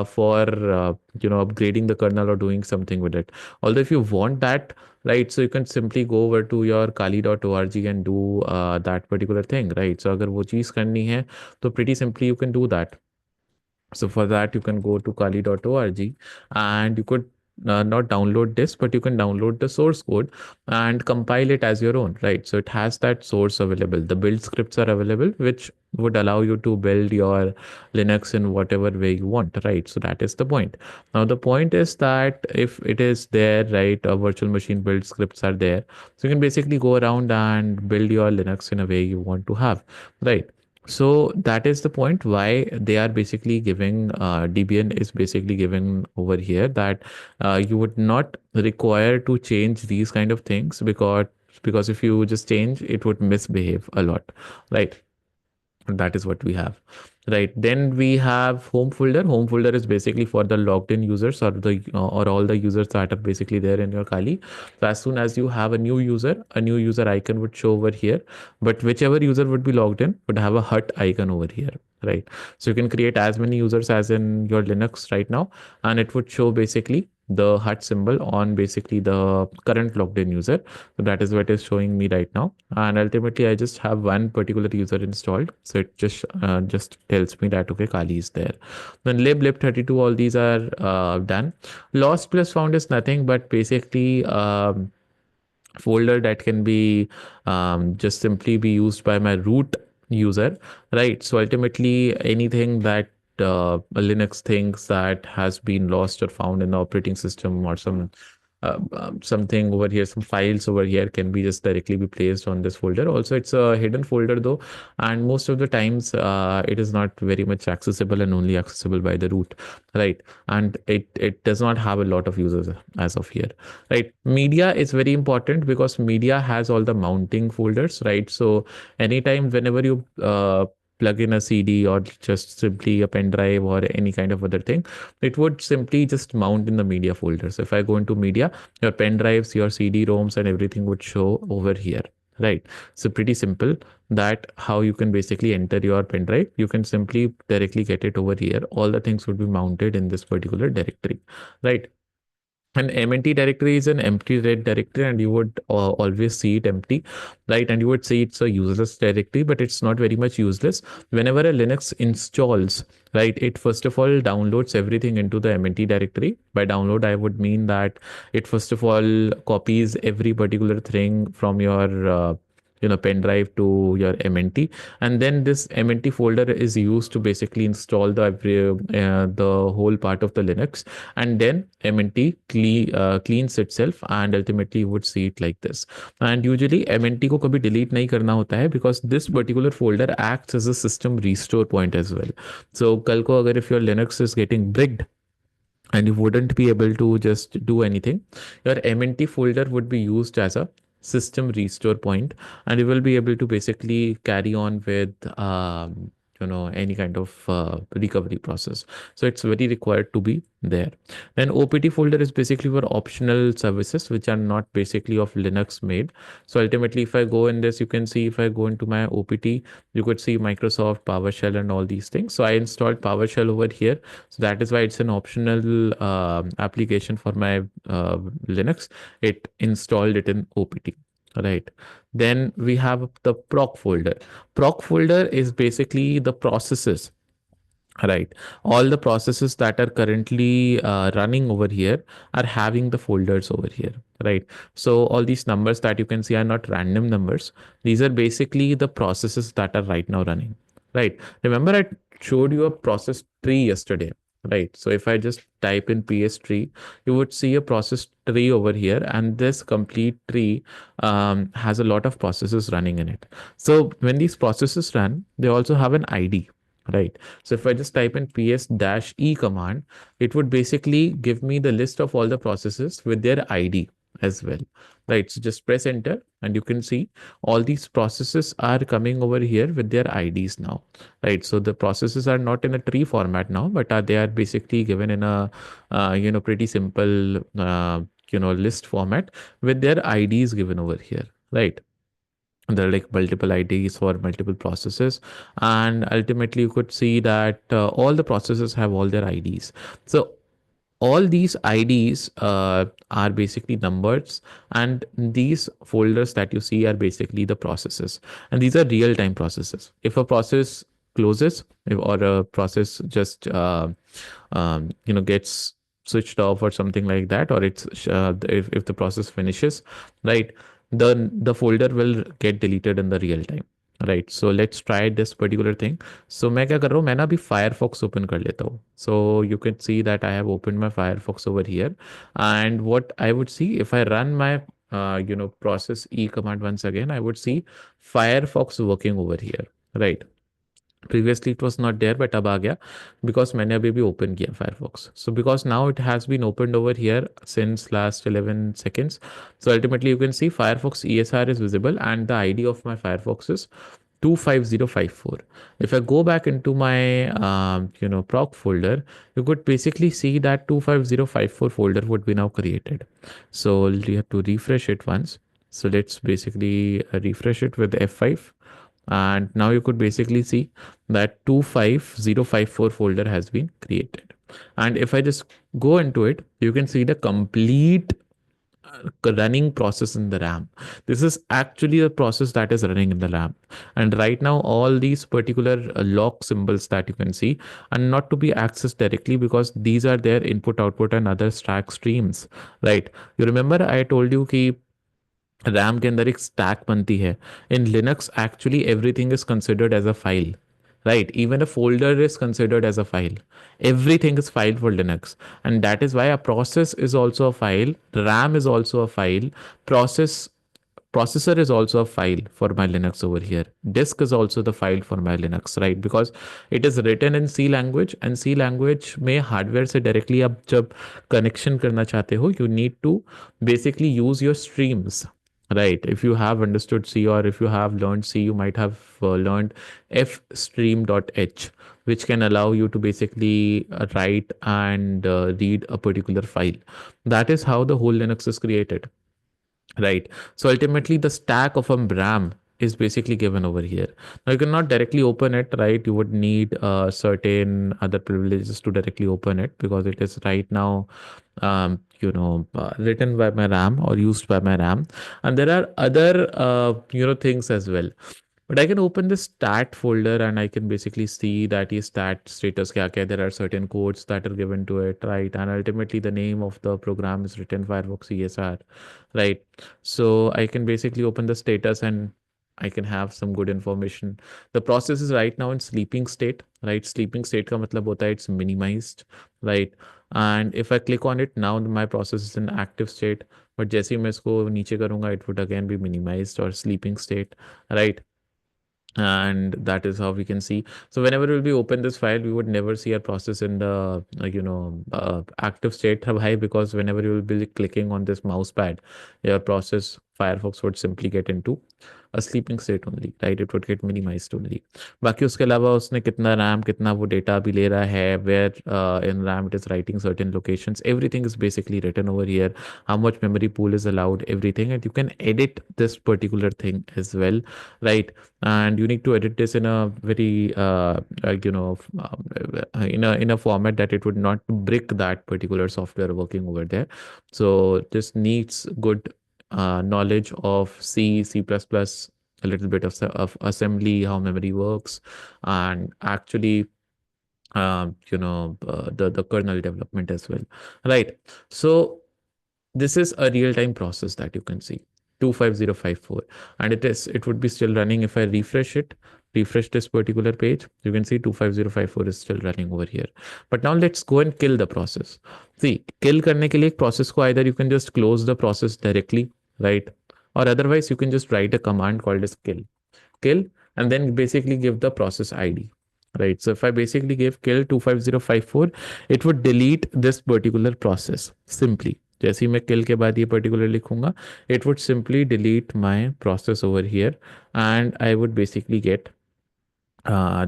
for upgrading the kernel or doing something with it. Although if you want that, right, so you can simply go over to your kali.org and do that particular thing, right? So अगर वो चीज़ करनी है तो pretty simply you can do that. So for that, you can go to kali.org and you could not download this, but you can download the source code and compile it as your own, right? So it has that source available. The build scripts are available, which would allow you to build your Linux in whatever way you want, right? So that is the point. Now, the point is that if it is there, right, a virtual machine build scripts are there. So you can basically go around and build your Linux in a way you want to have, right? So that is the point why they are basically giving Debian is basically giving over here that you would not require to change these kind of things, because if you just change, it would misbehave a lot, right? That is what we have, right? Then we have home folder. Home folder is basically for the logged in users, or all the users that are basically there in your Kali. So as soon as you have a new user icon would show over here, but whichever user would be logged in would have a hut icon over here, right? So you can create as many users as in your Linux right now, and it would show basically the hut symbol on basically the current logged in user. So that is what is showing me right now. And ultimately, I just have one particular user installed. So it just tells me that, okay, Kali is there. Then lib32, all these are done. Lost plus found is nothing but basically folder that can be just simply be used by my root user, right? So ultimately, anything that Linux thinks that has been lost or found in the operating system or some something over here, some files over here can be just directly be placed on this folder. Also, it's a hidden folder though, and most of the times it is not very much accessible and only accessible by the root, right? And it does not have a lot of users as of here, right? Media is very important because media has all the mounting folders, right? So anytime whenever you plug in a CD or just simply a pen drive or any kind of other thing, it would simply just mount in the media folder. So if I go into media, your pen drives, your CD-ROMs and everything would show over here, right? So pretty simple that how you can basically enter your pen drive. You can simply directly get it over here. All the things would be mounted in this particular directory, right? An MNT directory is an empty red directory, and you would always see it empty, right? And you would see it's a useless directory, but it's not very much useless. Whenever a Linux installs, right, it first of all downloads everything into the MNT directory. By download, I would mean that it first of all copies every particular thing from your pen drive to your MNT, and then this MNT folder is used to basically install the whole part of the Linux, and then MNT cleans itself, and ultimately you would see it like this. And usually MNT को कभी delete नहीं करना होता है because this particular folder acts as a system restore point as well. So कल को अगर if your Linux is getting bricked and you wouldn't be able to just do anything, your MNT folder would be used as a system restore point, and you will be able to basically carry on with any kind of recovery process. So it's very required to be there. Then OPT folder is basically for optional services which are not basically of Linux made. So ultimately, if I go in this, you can see if I go into my OPT, you could see Microsoft, PowerShell, and all these things. So I installed PowerShell over here. So that is why it's an optional application for my Linux. It installed it in OPT. Right. Then we have the proc folder. Proc folder is basically the processes, right? All the processes that are currently running over here are having the folders over here, right? So all these numbers that you can see are not random numbers. These are basically the processes that are right now running, right? Remember I showed you a process tree yesterday, right? So if I just type in ps tree, you would see a process tree over here, and this complete tree has a lot of processes running in it. So when these processes run, they also have an ID, right? So if I just type in ps-e command, it would basically give me the list of all the processes with their ID as well, right? So just press enter and you can see all these processes are coming over here with their IDs now, right? So the processes are not in a tree format now, but they are basically given in a pretty simple list format with their IDs given over here, right? There are like multiple IDs for multiple processes, and ultimately you could see that all the processes have all their IDs. So all these IDs are basically numbers, and these folders that you see are basically the processes, and these are real-time processes. If a process closes, or a process just gets switched off or something like that, or it's if the process finishes, right, the folder will get deleted in the real time, right? So let's try this particular thing. So मैं क्या कर रहा हूँ, मैं ना अभी Firefox open कर लेता हूँ. So you can see that I have opened my Firefox over here, and what I would see if I run my process e command once again, I would see Firefox working over here, right? Previously it was not there, but अब आ गया because मैंने अभी भी open किया Firefox. So because now it has been opened over here since last 11 seconds. So ultimately you can see Firefox ESR is visible, and the ID of my Firefox is 25054. If I go back into my proc folder, you could basically see that 25054 folder would be now created. So you have to refresh it once. So let's basically refresh it with F5. And now you could basically see that 25054 folder has been created. And if I just go into it, you can see the complete running process in the RAM. This is actually the process that is running in the RAM. And right now, all these particular lock symbols that you can see are not to be accessed directly because these are their input, output, and other stack streams, right? You remember I told you कि RAM के अंदर एक stack बनती है in Linux. Actually everything is considered as a file, right? Even a folder is considered as a file. Everything is file for Linux. And that is why a process is also a file. RAM is also a file. Processor is also a file for my Linux over here. Disk is also the file for my Linux, right? Because it is written in C language, and C language में hardware से directly आप जब connection करना चाहते हो, you need to basically use your streams, right? If you have understood C, or if you have learned C, you might have learned fstream.h, which can allow you to basically write and read a particular file. That is how the whole Linux is created, right? So ultimately the stack of a RAM is basically given over here. Now you cannot directly open it, right? You would need certain other privileges to directly open it, because it is right now written by my RAM or used by my RAM. And there are other things as well. But I can open the stat folder and I can basically see that is stat status kya kya. There are certain codes that are given to it, right? And ultimately the name of the program is written Firefox CSR, right? So I can basically open the status and I can have some good information. The process is right now in sleeping state, right? Sleeping state ka matlab hota hai it's minimized, right? And if I click on it now, my process is in active state. But जैसे ही मैं इसको नीचे करूँगा, it would again be minimized or sleeping state, right? And that is how we can see. So whenever we open this file, we would never see a process in the active state. Why? Because whenever you will be clicking on this mouse pad, your process Firefox would simply get into a sleeping state only, right? It would get minimized only. बाकी उसके अलावा उसने कितना RAM, कितना वो data भी ले रहा है, where in RAM it is writing certain locations, everything is basically written over here. How much memory pool is allowed, everything, and you can edit this particular thing as well, right? And you need to edit this in a very in a format that it would not brick that particular software working over there. So this needs good knowledge of C++, a little bit of assembly, how memory works, and actually the kernel development as well, right? So this is a real-time process that you can see, 25054, and it would be still running. If I refresh this particular page, you can see 25054 is still running over here. But now let's go and kill the process. See, kill करने के लिए एक process को either you can just close the process directly, right? Or otherwise you can just write a command called as kill, and then basically give the process ID, right? So if I basically give kill 25054, it would delete this particular process simply. जैसे ही मैं kill के बाद ये particular लिखूंगा, it would simply delete my process over here, and I would basically get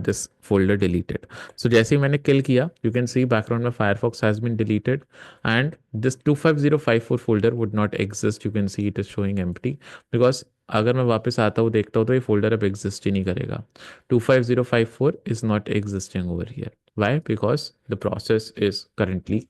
this folder deleted. So जैसे ही मैंने kill किया, you can see background में Firefox has been deleted, and this 25054 folder would not exist. You can see it is showing empty, because अगर मैं वापस आता हूँ देखता हूँ तो ये फोल्डर अब एग्जिस्ट ही नहीं करेगा. 25054 is not existing over here. Why? Because the process is currently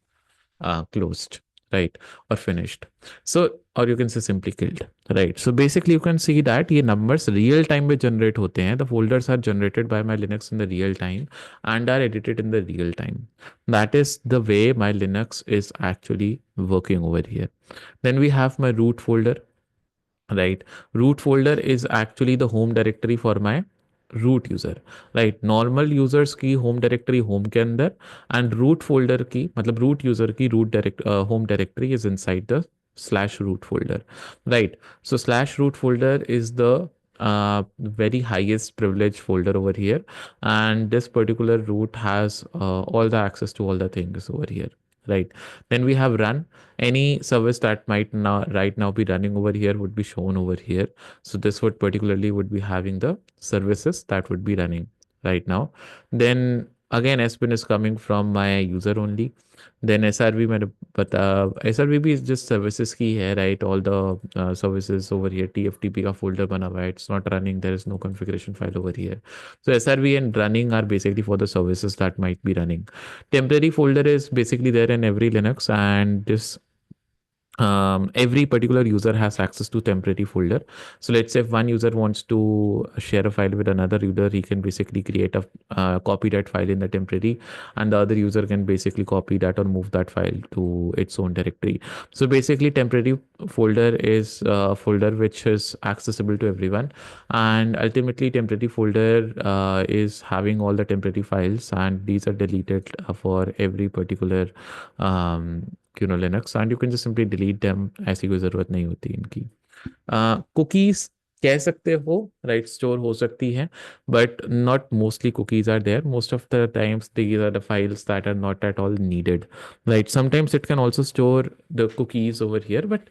closed, right, or finished. So, or you can say simply killed, right? So basically you can see that ये numbers real time में generate होते हैं. The folders are generated by my Linux in the real time and are edited in the real time. That is the way my Linux is actually working over here. Then we have my root folder, right? Root folder is actually the home directory for my root user, right? Normal users की home directory home के अंदर, and root folder की मतलब root user की home directory is inside the slash root folder, right? So slash root folder is the very highest privilege folder over here, and this particular root has all the access to all the things over here, right? Then we have run. Any service that might now right now be running over here would be shown over here. So this would particularly would be having the services that would be running right now. Then again spin is coming from my user only. Then SRV मैंने बता, SRV भी just services की है, right? All the services over here, TFTP का folder बना हुआ है, it's not running, there is no configuration file over here. So SRV and running are basically for the services that might be running. Temporary folder is basically there in every Linux, and this every particular user has access to temporary folder. So let's say if one user wants to share a file with another user, he can basically create a copy that file in the temporary, and the other user can basically copy that or move that file to its own directory. So basically, temporary folder is a folder which is accessible to everyone, and ultimately, temporary folder is having all the temporary files, and these are deleted for every particular Linux, and you can just simply delete them. ऐसी कोई ज़रूरत नहीं होती इनकी. Cookies कह सकते हो, right? Store हो सकती है, but not mostly cookies are there. Most of the times these are the files that are not at all needed, right? Sometimes it can also store the cookies over here, but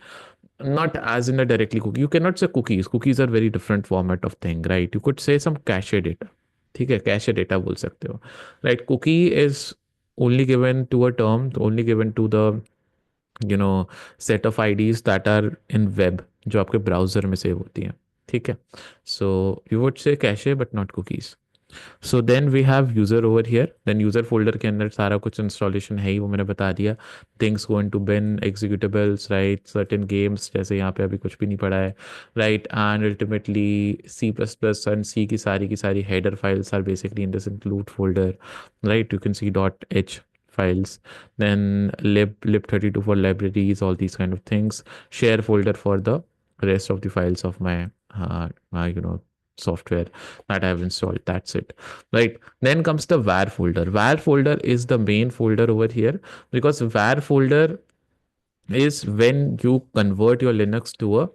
not as in a directly cookie. You cannot say cookies. Cookies are very different format of thing, right? You could say some cache data. ठीक है, cache data बोल सकते हो, right? Cookie is only given to a term, only given to the set of IDs that are in web, जो आपके browser में save होती हैं. ठीक है, so you would say cache but not cookies. So then we have user over here. Then user folder के अंदर सारा कुछ installation है ही, वो मैंने बता दिया. Things go into bin, executables, right? Certain games, जैसे यहाँ पे अभी कुछ भी नहीं पड़ा है, right? And ultimately C++ and C की सारी header files are basically in this include folder, right? You can see .h files, then lib32 for libraries, all these kind of things. Share folder for the rest of the files of my software that I have installed. That's it, right? Then comes the var folder. Var folder is the main folder over here, because var folder is when you convert your Linux to a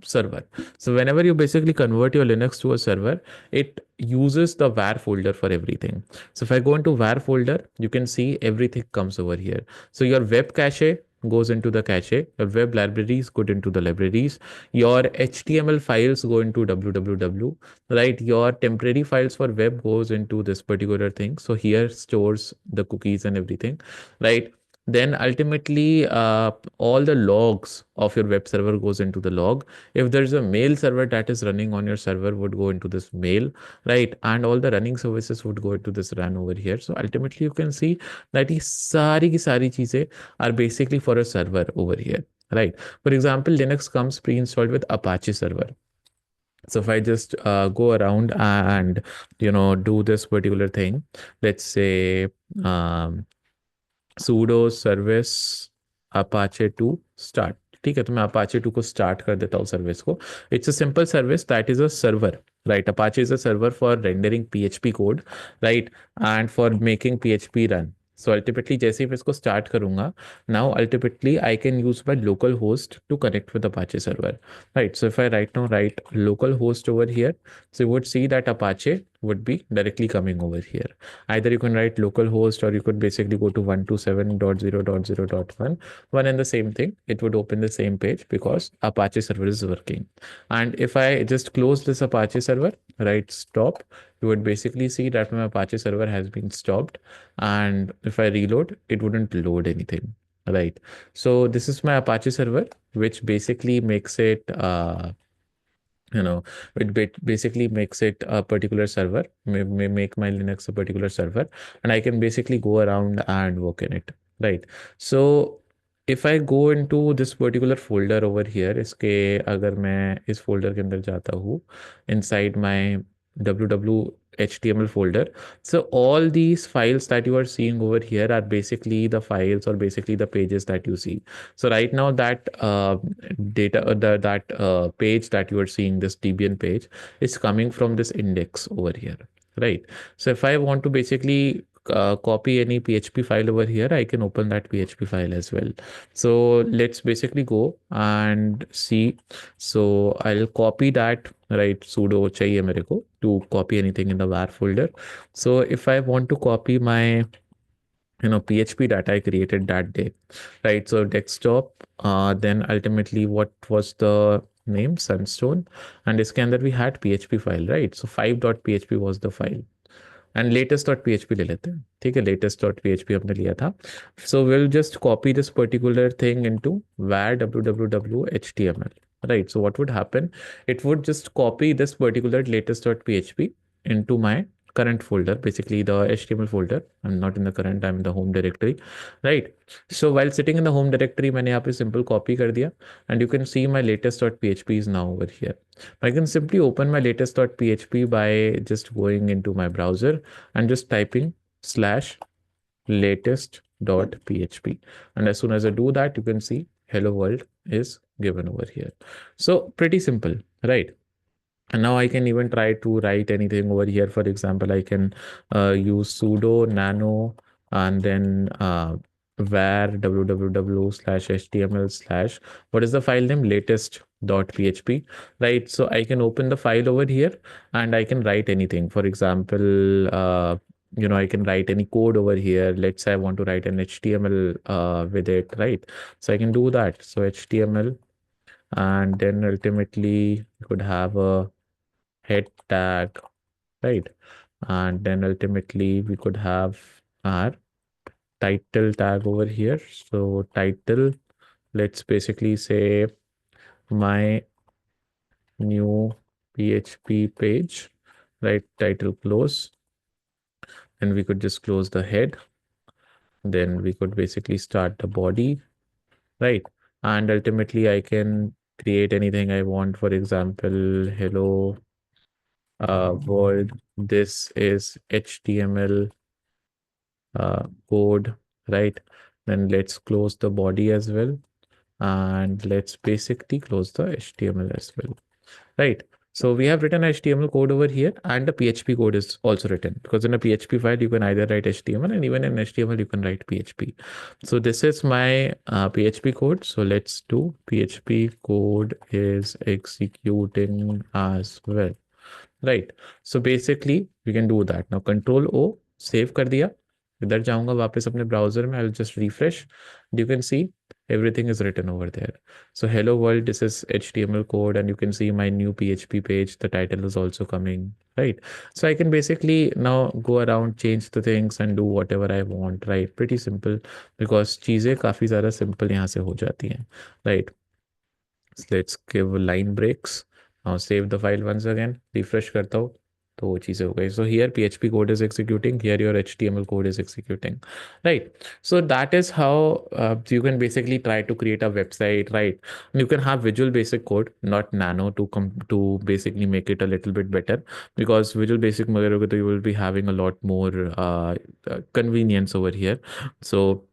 server. So whenever you basically convert your Linux to a server, it uses the var folder for everything. So if I go into var folder, you can see everything comes over here. So your web cache goes into the cache, your web libraries go into the libraries, your HTML files go into www, right? Your temporary files for web goes into this particular thing. So here stores the cookies and everything, right? Then ultimately all the logs of your web server goes into the log. If there's a mail server that is running on your server, would go into this mail, right? And all the running services would go into this run over here. So ultimately you can see that these sari ki sari cheeze are basically for a server over here, right? For example, Linux comes pre-installed with Apache server. So if I just go around and do this particular thing, let's say sudo service apache 2 start. ठीक है, तो मैं apache 2 को start कर देता हूँ service को. It's a simple service that is a server, right? Apache is a server for rendering PHP code, right? And for making PHP run. So ultimately जैसे ही मैं इसको start करूँगा, now ultimately I can use my local host to connect with Apache server, right? So if I right now write local host over here, so you would see that Apache would be directly coming over here. Either you can write localhost, or you could basically go to 127.0.0.1. One and the same thing. It would open the same page because Apache server is working. And if I just close this Apache server, right, stop, you would basically see that my Apache server has been stopped. And if I reload, it wouldn't load anything, right? So this is my Apache server, which basically makes it basically makes it a particular server, may make my Linux a particular server, and I can basically go around and work in it, right? So if I go into this particular folder over here, इसके अगर मैं इस folder के अंदर जाता हूँ, inside my www HTML folder. So all these files that you are seeing over here are basically the files, or basically the pages that you see. So right now that page that you are seeing, this Debian page, is coming from this index over here, right? So if I want to basically copy any PHP file over here, I can open that PHP file as well. So let's basically go and see. So I'll copy that, right? Sudo चाहिए मेरे को to copy anything in the var folder. So if I want to copy my PHP that I created that day, right? So desktop, then ultimately what was the name? Sunstone, and इसके अंदर we had PHP file, right? So 5.php was the file. And latest dot PHP ले लेते हैं, ठीक है, latest dot PHP हमने लिया था. So will just copy this particular thing into var www html, right? So what would happen, it would just copy this particular latest.php into my current folder, basically the HTML folder. I'm not in the current, I'm in the home directory, right? So while sitting in the home directory, मैंने यहाँ पे simple copy कर दिया, and you can see my latest.php is now over here. I can simply open my latest.php by just going into my browser and just typing /latest.php. And as soon as I do that, you can see hello world is given over here. So pretty simple, right? And now I can even try to write anything over here. For example, I can use sudo nano and then var www/html slash what is the file name, latest.php, right? So I can open the file over here and I can write anything. For example, I can write any code over here. Let's say I want to write an HTML with it, right? So I can do that. So HTML, and then ultimately you could have a head tag, right? And then ultimately we could have our title tag over here. So title, let's basically say my new PHP page, right? Title close, and we could just close the head. Then we could basically start the body, right? And ultimately I can create anything I want. For example, hello world, this is HTML code, right? Then let's close the body as well, and let's basically close the HTML as well, right? So we have written HTML code over here, and the PHP code is also written, because in a PHP file you can either write HTML, and even in HTML you can write PHP. So this is my PHP code. So let's do PHP code is executing as well, right? So basically we can do that. Now Control O, save कर दिया, इधर जाऊंगा वापस अपने browser में, I'll just refresh. You can see everything is written over there. So hello world, this is HTML code, and you can see my new PHP page. The title is also coming, right? So I can basically now go around, change the things and do whatever I want, right? Pretty simple, because चीजें काफी ज़्यादा simple यहाँ से हो जाती हैं, right? So let's give line breaks. Now save the file once again, refresh करता हूँ, तो वो चीज़ें हो गई. So here PHP code is executing, here your HTML code is executing, right? So that is how you can basically try to create a website, right? You can have Visual Basic code, not Nano, to basically make it a little bit better, because Visual Basic में करोगे तो you will be having a lot more convenience over here. So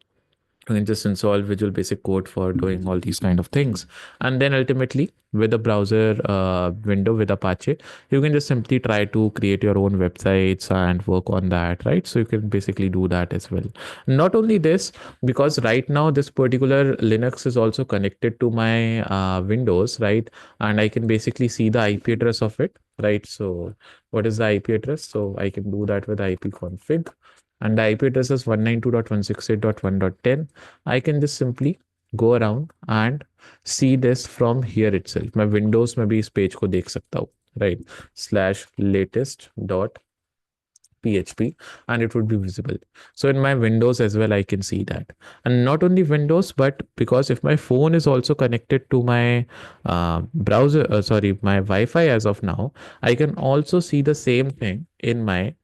you can just install Visual Basic Code for doing all these kind of things. And then ultimately with a browser window with Apache, you can just simply try to create your own websites and work on that, right? So you can basically do that as well. Not only this, because right now this particular Linux is also connected to my Windows, right? And I can basically see the IP address of it, right? So what is the IP address? So I can do that with ipconfig, and the IP address is 192.168.1.10. I can just simply go around and see this from here itself. मैं Windows में भी इस page को देख सकता हूँ, right? /latest.php, and it would be visible. So in my Windows as well, I can see that. And not only Windows, but because if my phone is also connected to my my Wi-Fi as of now, I can also see the same thing in my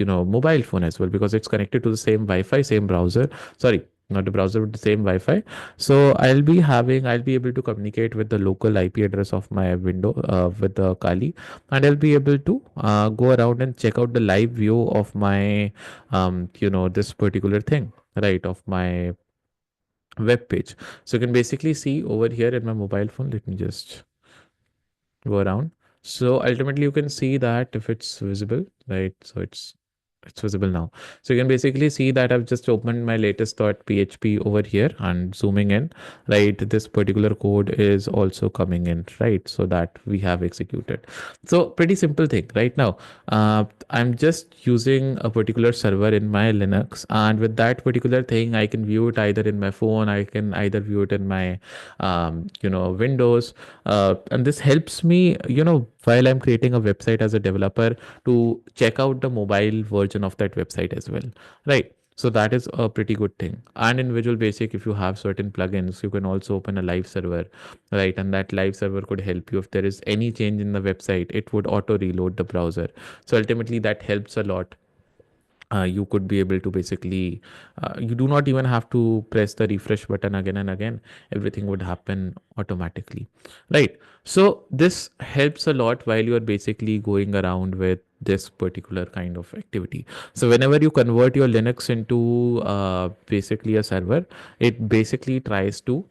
mobile phone as well, because it's connected to the same Wi-Fi, same browser. Sorry, not the browser, but the same Wi-Fi. So I'll be able to communicate with the local IP address of my window with the Kali, and I'll be able to go around and check out the live view of my this particular thing, right, of my web page. So you can basically see over here in my mobile phone. Let me just go around. So ultimately you can see that if it's visible, right? So it's visible now. So you can basically see that I've just opened my latest.php over here and zooming in, right? This particular code is also coming in, right? So that we have executed. So pretty simple thing right now. I'm just using a particular server in my Linux, and with that particular thing, I can view it either in my phone, I can either view it in my, Windows, and this helps me, while I'm creating a website as a developer, to check out the mobile version of that website as well, right? So that is a pretty good thing. And in Visual Basic, if you have certain plugins, you can also open a live server, right? And that live server could help you if there is any change in the website, it would auto reload the browser. So ultimately, that helps a lot. You could be able to basically, you do not even have to press the refresh button again and again. Everything would happen automatically, right? So this helps a lot while you are basically going around with this particular kind of activity. So whenever you convert your Linux into basically a server, it basically tries to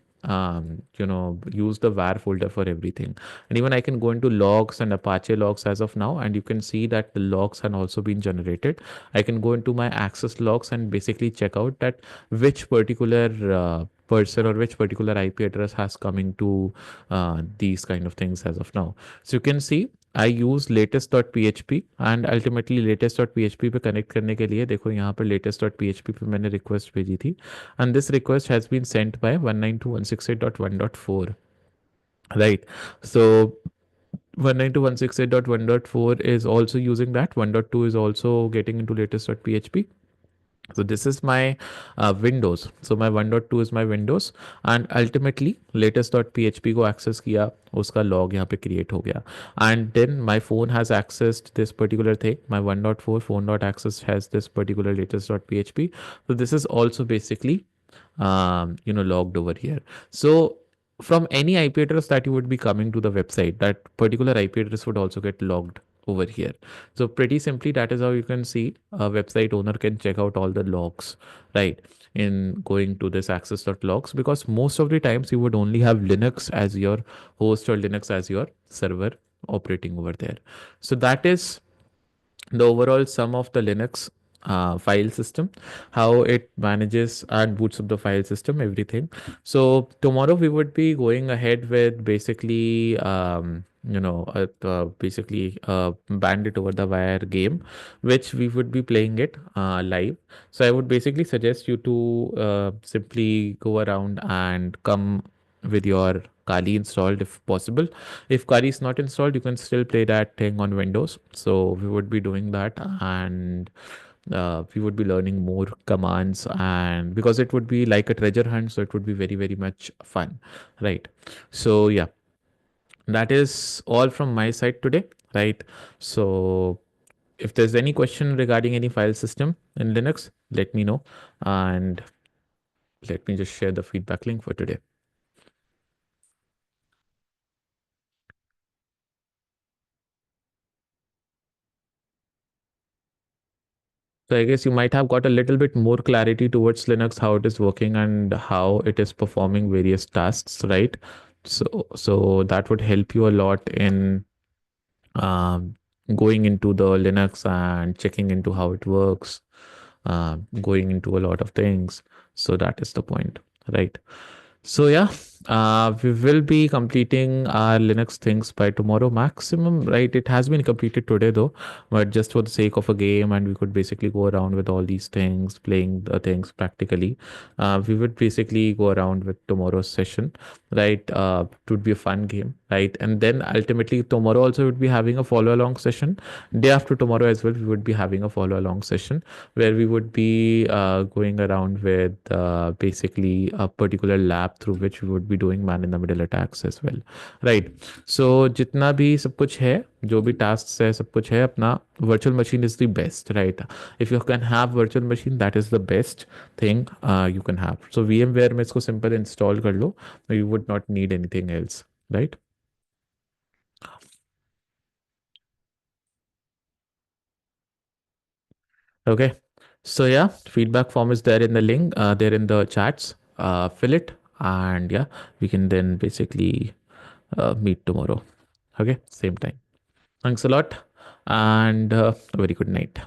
use the var folder for everything. And even I can go into logs and Apache logs as of now, and you can see that the logs have also been generated. I can go into my access logs and basically check out that which particular person or which particular IP address has coming to these kind of things as of now. So you can see I use latest.php and ultimately latest.php पे connect करने के लिए देखो यहाँ पर latest.php पे मैंने request भेजी थी and this request has been sent by 192.168.1.4, right? So 192.168.1.4 is also using that. 1.2 is also getting into latest.php. So this is my Windows. So my 1.2 is my Windows and ultimately latest.php को access किया, उसका log यहाँ पे create हो गया. And then my phone has accessed this particular thing. My 1.4 phone.access has this particular latest.php. So this is also basically logged over here. So from any IP address that you would be coming to the website, that particular IP address would also get logged over here. So pretty simply, that is how you can see a website owner can check out all the logs, right? In going to this access.logs, because most of the times you would only have Linux as your host or Linux as your server operating over there. So that is the overall sum of the Linux file system, how it manages and boots up the file system, everything. So tomorrow we would be going ahead with basically, basically Bandit over the wire game, which we would be playing it live. So I would basically suggest you to simply go around and come with your Kali installed if possible. If Kali is not installed, you can still play that thing on Windows. So we would be doing that, and we would be learning more commands, and because it would be like a treasure hunt, so it would be very, very much fun, right? So yeah, that is all from my side today, right? So if there's any question regarding any file system in Linux, let me know, and let me just share the feedback link for today. So I guess you might have got a little bit more clarity towards Linux, how it is working and how it is performing various tasks, right? So that would help you a lot in um, going into the Linux and checking into how it works, going into a lot of things. So that is the point, right? So yeah, we will be completing our Linux things by tomorrow maximum, right? It has been completed today though, but just for the sake of a game, and we could basically go around with all these things, playing the things practically. We would basically go around with tomorrow's session, right? It would be a fun game, right? And then ultimately tomorrow also would be having a follow along session. Day after tomorrow as well, we would be having a follow along session where we would be going around with basically a particular lab through which we would be doing man in the middle attacks as well, right? So जितना भी सब कुछ है, जो भी tasks है, सब कुछ है अपना, virtual machine is the best, right? If you can have virtual machine, that is the best thing you can have. So VMware में इसको simple install कर लो, you would not need anything else, right? Okay. So yeah, feedback form is there in the link, there in the chats. Fill it, and yeah, we can then basically meet tomorrow. Okay, same time. Thanks a lot, and a very good night.